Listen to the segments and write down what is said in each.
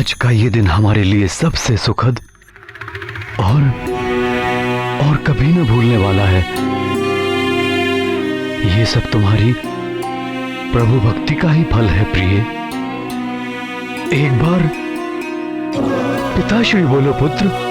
आज का ये दिन हमारे लिए सबसे सुखद और कभी न भूलने वाला है। ये सब तुम्हारी प्रभु भक्ति का ही फल है प्रिय। एक बार पिताश्री बोलो पुत्र।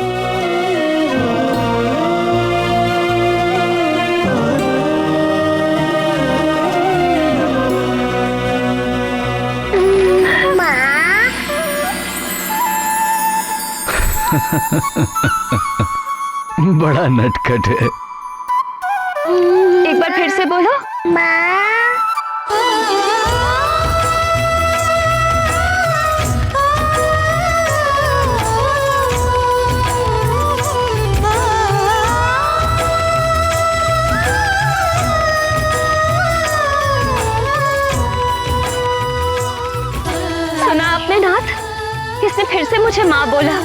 बड़ा नटखट है। एक बार फिर से बोलो। माँ। सुना आपने नाथ? इसने फिर से मुझे माँ बोला।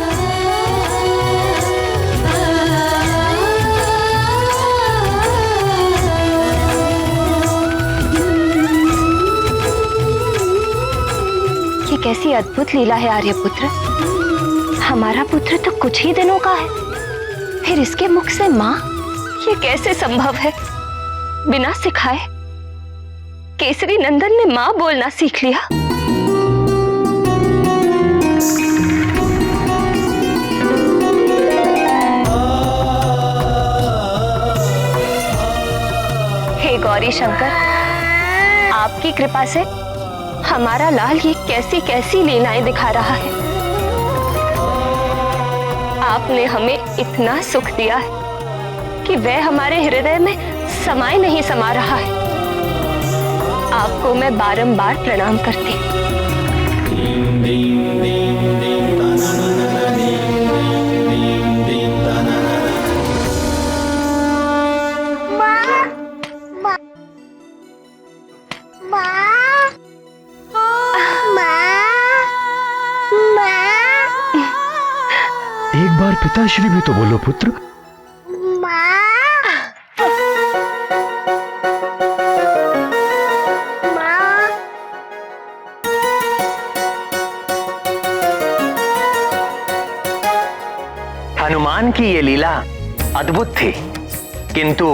कैसी अद्भुत लीला है आर्यपुत्र। हमारा पुत्र तो कुछ ही दिनों का है, फिर इसके मुख से माँ, ये कैसे संभव है? बिना सिखाए केसरी नंदन ने माँ बोलना सीख लिया। हे गौरी शंकर, आपकी कृपा से हमारा लाल ये कैसी कैसी लीलाएं दिखा रहा है। आपने हमें इतना सुख दिया है कि वह हमारे हृदय में समाए नहीं समा रहा है। आपको मैं बारंबार प्रणाम करती हूँ। एक बार पिताश्री भी तो बोलो पुत्र। हनुमान की ये लीला अद्भुत थी, किंतु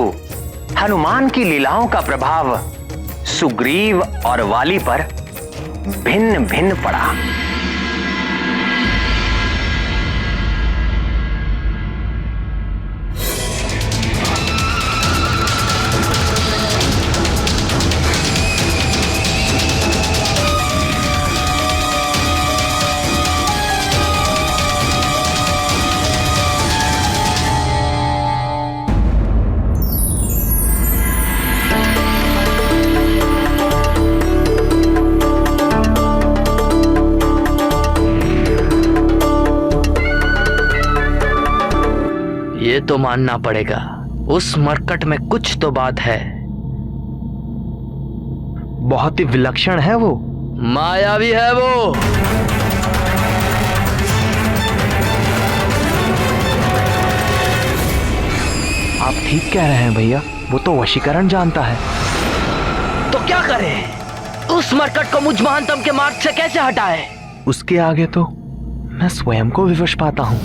हनुमान की लीलाओं का प्रभाव सुग्रीव और वाली पर भिन्न भिन्न पड़ा। ये तो मानना पड़ेगा, उस मरकट में कुछ तो बात है। बहुत ही विलक्षण है वो, मायावी है वो। आप ठीक कह रहे हैं भैया, वो तो वशीकरण जानता है। तो क्या करें? उस मरकट को मुझ महानतम के मार्ग से कैसे हटाए? उसके आगे तो मैं स्वयं को विवश पाता हूं।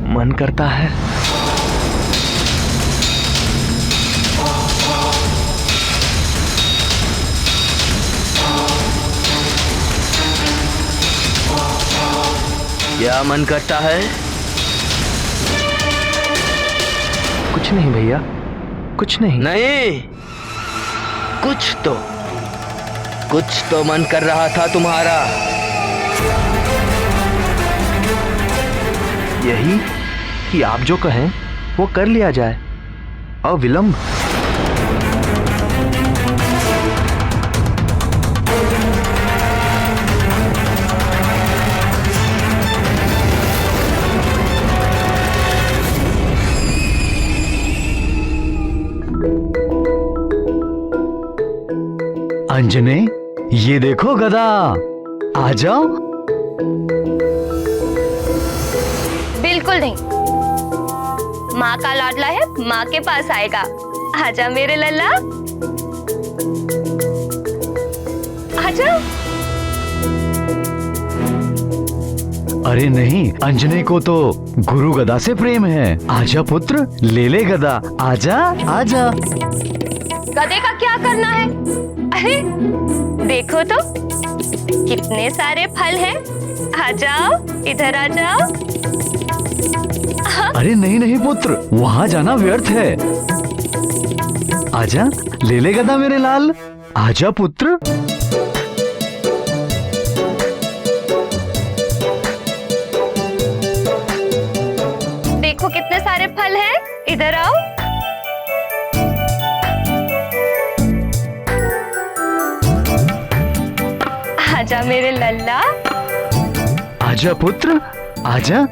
मन करता है क्या मन करता है? कुछ नहीं भैया, कुछ नहीं। नहीं, कुछ तो मन कर रहा था तुम्हारा। यही कि आप जो कहें वो कर लिया जाए, अविलंब। अंजने, ये देखो गधा, आ जाओ। बिल्कुल नहीं, माँ का लाडला है, माँ के पास आएगा। आजा मेरे लल्ला, आजा। अरे नहीं, अंजनी को तो गुरु गदा से प्रेम है। आजा पुत्र, ले ले गदा, आजा आजा। गधे का क्या करना है? अरे देखो तो कितने सारे फल हैं। आ जाओ, इधर आ जाओ। अरे नहीं नहीं पुत्र, वहाँ जाना व्यर्थ है। आजा, ले ले गदा मेरे लाल, आजा पुत्र। देखो कितने सारे फल हैं, इधर आओ। आजा मेरे लल्ला। आजा पुत्र, आजा।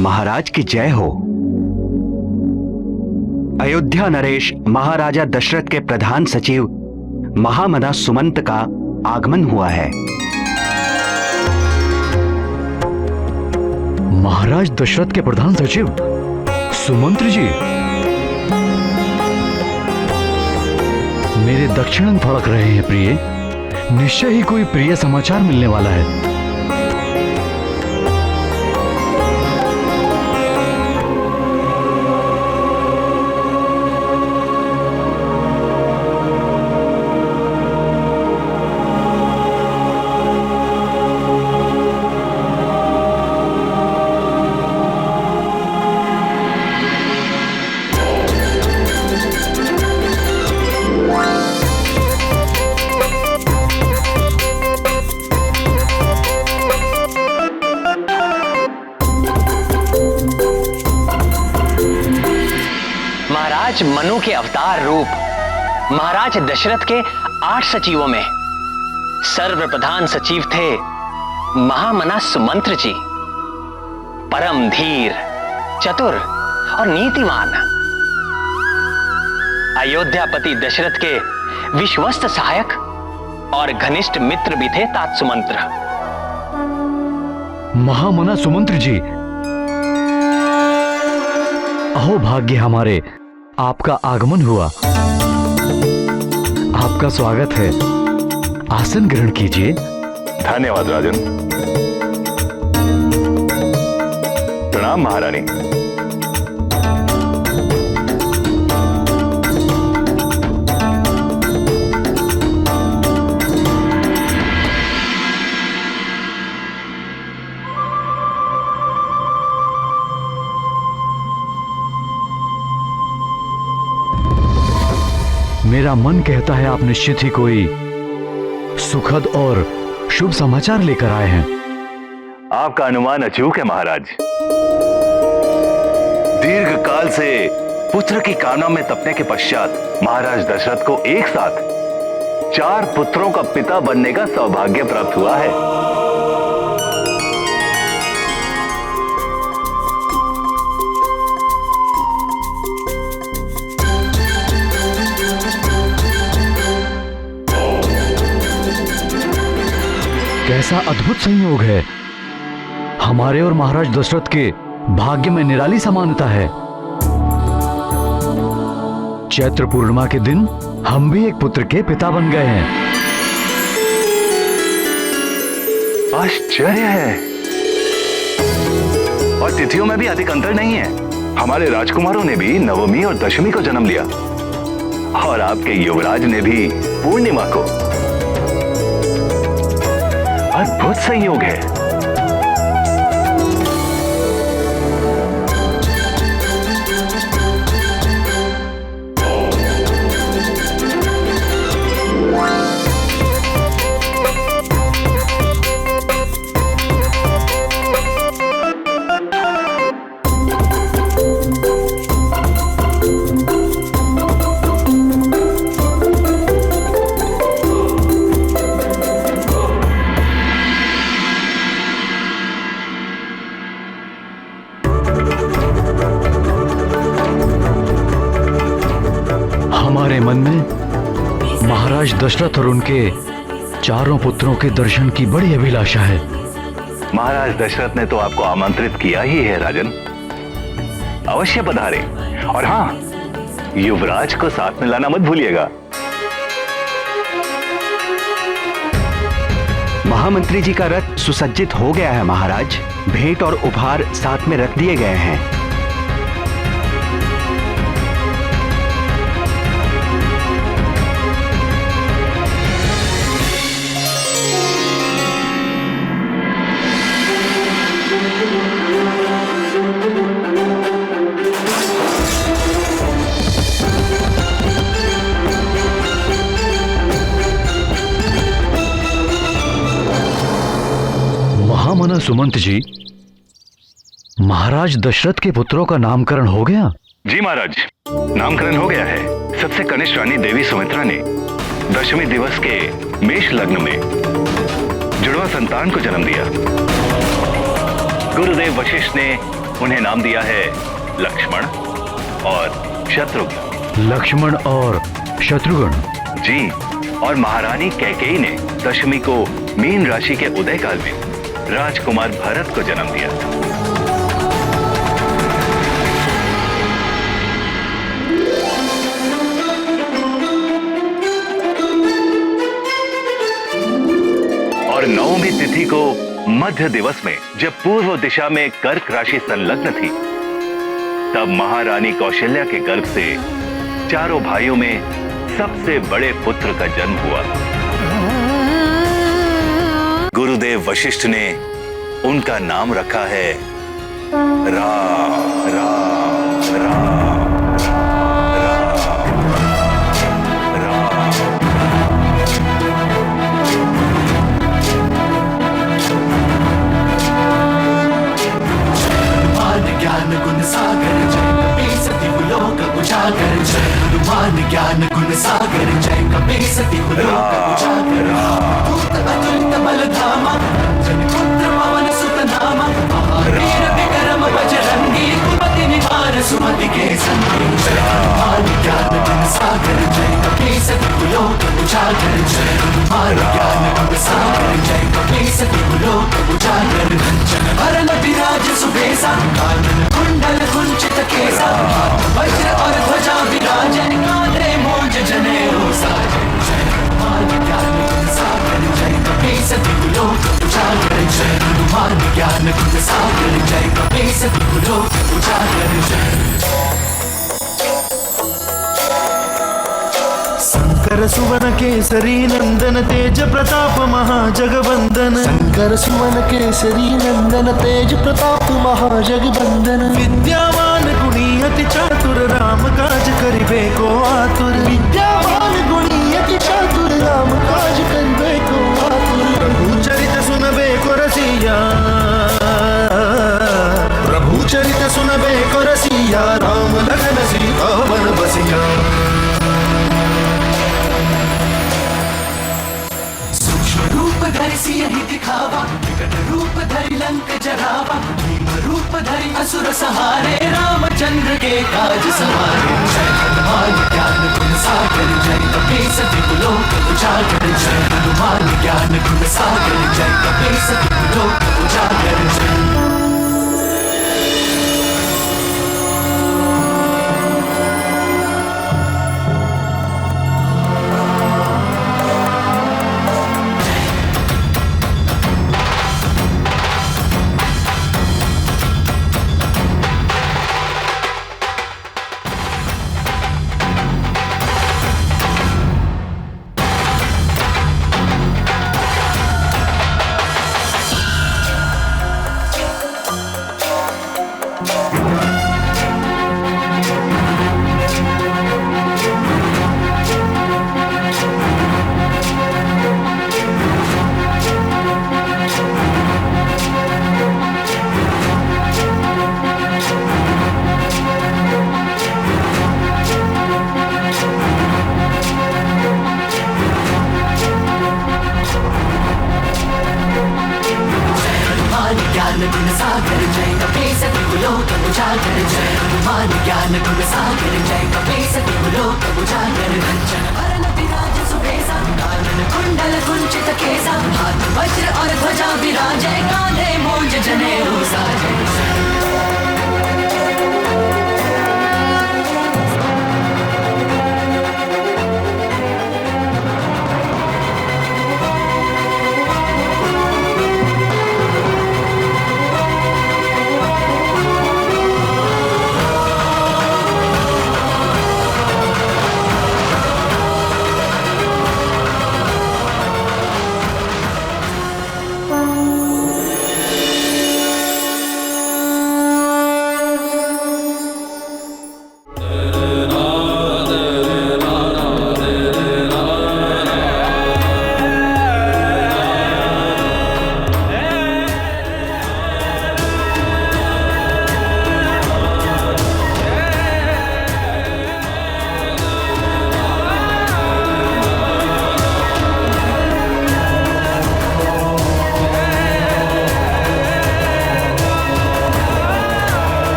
महाराज की जय हो। अयोध्या नरेश महाराजा दशरथ के प्रधान सचिव महामना सुमंत का आगमन हुआ है। महाराज दशरथ के प्रधान सचिव सुमंत्र जी, मेरे दक्षिण अंग फड़क रहे हैं प्रिय। निश्चय ही कोई प्रिय समाचार मिलने वाला है। महाराज मनु के अवतार रूप महाराज दशरथ के 8 सचिवों में सर्वप्रधान सचिव थे महामना सुमंत्र जी। परम धीर, चतुर और नीतिमान। अयोध्यापति दशरथ के विश्वस्त सहायक और घनिष्ठ मित्र भी थे तात सुमंत्र। महामना सुमंत्र जी, अहो भाग्य हमारे, आपका आगमन हुआ। आपका स्वागत है, आसन ग्रहण कीजिए। धन्यवाद राजन। प्रणाम महारानी। मेरा मन कहता है आप निश्चित ही कोई सुखद और शुभ समाचार लेकर आए हैं। आपका अनुमान अचूक है महाराज। दीर्घ काल से पुत्र की कामना में तपने के पश्चात महाराज दशरथ को एक साथ 4 पुत्रों का पिता बनने का सौभाग्य प्राप्त हुआ है। कैसा अद्भुत संयोग है। हमारे और महाराज दशरथ के भाग्य में निराली समानता है। चैत्र पूर्णिमा के दिन हम भी एक पुत्र के पिता बन गए हैं। आश्चर्य है। और तिथियों में भी अधिक अंतर नहीं है। हमारे राजकुमारों ने भी नवमी और दशमी को जन्म लिया और आपके युवराज ने भी पूर्णिमा को। अद्भुत संयोग है। हमारे मन में महाराज दशरथ और उनके चारों पुत्रों के दर्शन की बड़ी अभिलाषा है। महाराज दशरथ ने तो आपको आमंत्रित किया ही है राजन, अवश्य पधारे। और हाँ, युवराज को साथ में लाना मत भूलिएगा। महामंत्री जी का रथ सुसज्जित हो गया है महाराज। भेंट और उपहार साथ में रख दिए गए हैं। महामना सुमंत जी, महाराज दशरथ के पुत्रों का नामकरण हो गया? जी महाराज, नामकरण हो गया है। सबसे कनिष्ठ रानी देवी सुमित्रा ने दशमी दिवस के मेष लग्न में जुड़वा संतान को जन्म दिया। गुरुदेव वशिष्ठ ने उन्हें नाम दिया है लक्ष्मण और शत्रुघ्न। लक्ष्मण और शत्रुघ्न जी। और महारानी कैकेयी ने दशमी को मीन राशि के उदय काल में राजकुमार भरत को जन्म दिया। और नवमी तिथि को मध्य दिवस में जब पूर्व दिशा में कर्क राशि संलग्न थी, तब महारानी कौशल्या के गर्भ से चारों भाइयों में सबसे बड़े पुत्र का जन्म हुआ। गुरुदेव वशिष्ठ ने उनका नाम रखा है राम राम राम ज्ञान गुण सागर जय कपीसति लोक उजागर। जय हनुमान ज्ञान गुण सागर जय कपीसति लोक उजागर। भूत अतुलित बल धामा जन पुत्र पवन सुत नामा। महावीर विक्रम बजरंगी कुमति निवार सुमति के संगी। जय हनुमान ज्ञान गुण सागर जय कपीसति लोक उजागर। जय हनुमान ज्ञान गुण सागर जय कपीसति लोक उजागर। जन भरल विराज सुबेसा कानन कुंडल कुंचित केसा। वज्र और ध्वजा विराजे कांधे मोज जनेऊ साजे। जय हनुमान ज्ञान गुण सागर जय कपीसति लोक उजागर। जय हनुमान ज्ञान गुण सागर जय कपीसति लोक उजागर। शंकर सुवन केसरी नंदन तेज प्रताप महाजगवंदन। शंकर सुवन केसरी नंदन तेज प्रताप महाजगवंदन। विद्यावान गुणी अति चातुर राम काज करिबे को आतुर। विद्यावान गुणी अति चातुर राम काज करिबे को आतुर। प्रभु चरित सुनबे को रसिया। प्रभु चरित सुनबे को रसिया। राम लगन सीता वन बसिया। रूप धरि सियहि दिखावा विकट रूप धरि लंक जरावा। भीम रूप धरि असुर सहारे रामचंद्र के काज सवारे। जय हनुमान ज्ञान गुण सागर जय कपीसति लोक उजागर। जय हनुमान ज्ञान गुण सागर जय कपीसति लोक उजागर। जय हनुमान ज्ञान गुण सागर जय कपीसति लोक उजागर कंचन वरन विराज सुबेसा कानन कुंडल कुंचित केसा हाथ वज्र और ध्वजा विराजै कांधे मूंज जनेऊ साजै।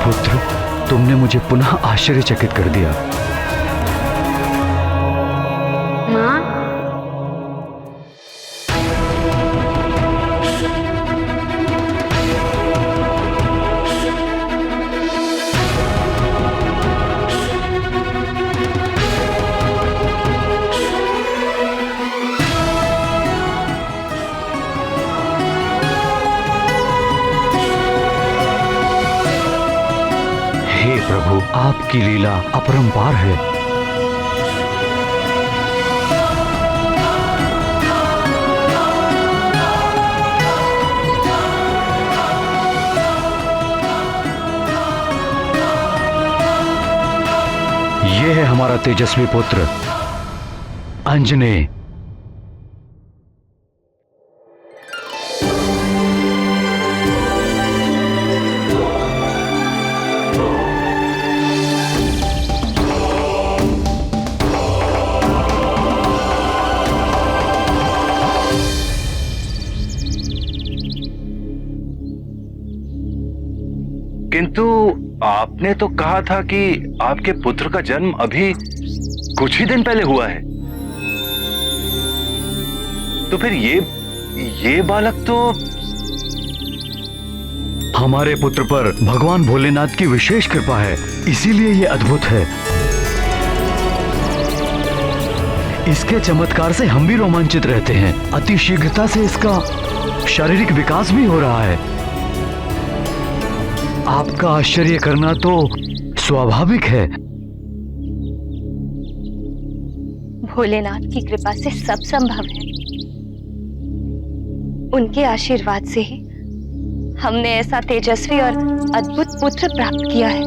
पुत्र, तुमने मुझे पुनः आश्चर्यचकित कर दिया। माँ, हे प्रभु, आपकी लीला अपरंपार है। ये है हमारा तेजस्वी पुत्र अंजनेय। किंतु आपने तो कहा था कि आपके पुत्र का जन्म अभी कुछ ही दिन पहले हुआ है, तो फिर ये बालक तो हमारे पुत्र पर भगवान भोलेनाथ की विशेष कृपा है, इसीलिए ये अद्भुत है। इसके चमत्कार से हम भी रोमांचित रहते हैं। अति शीघ्रता से इसका शारीरिक विकास भी हो रहा है। आपका आश्चर्य करना तो स्वाभाविक है। भोलेनाथ की कृपा से सब संभव है। उनके आशीर्वाद से ही हमने ऐसा तेजस्वी और अद्भुत पुत्र प्राप्त किया है।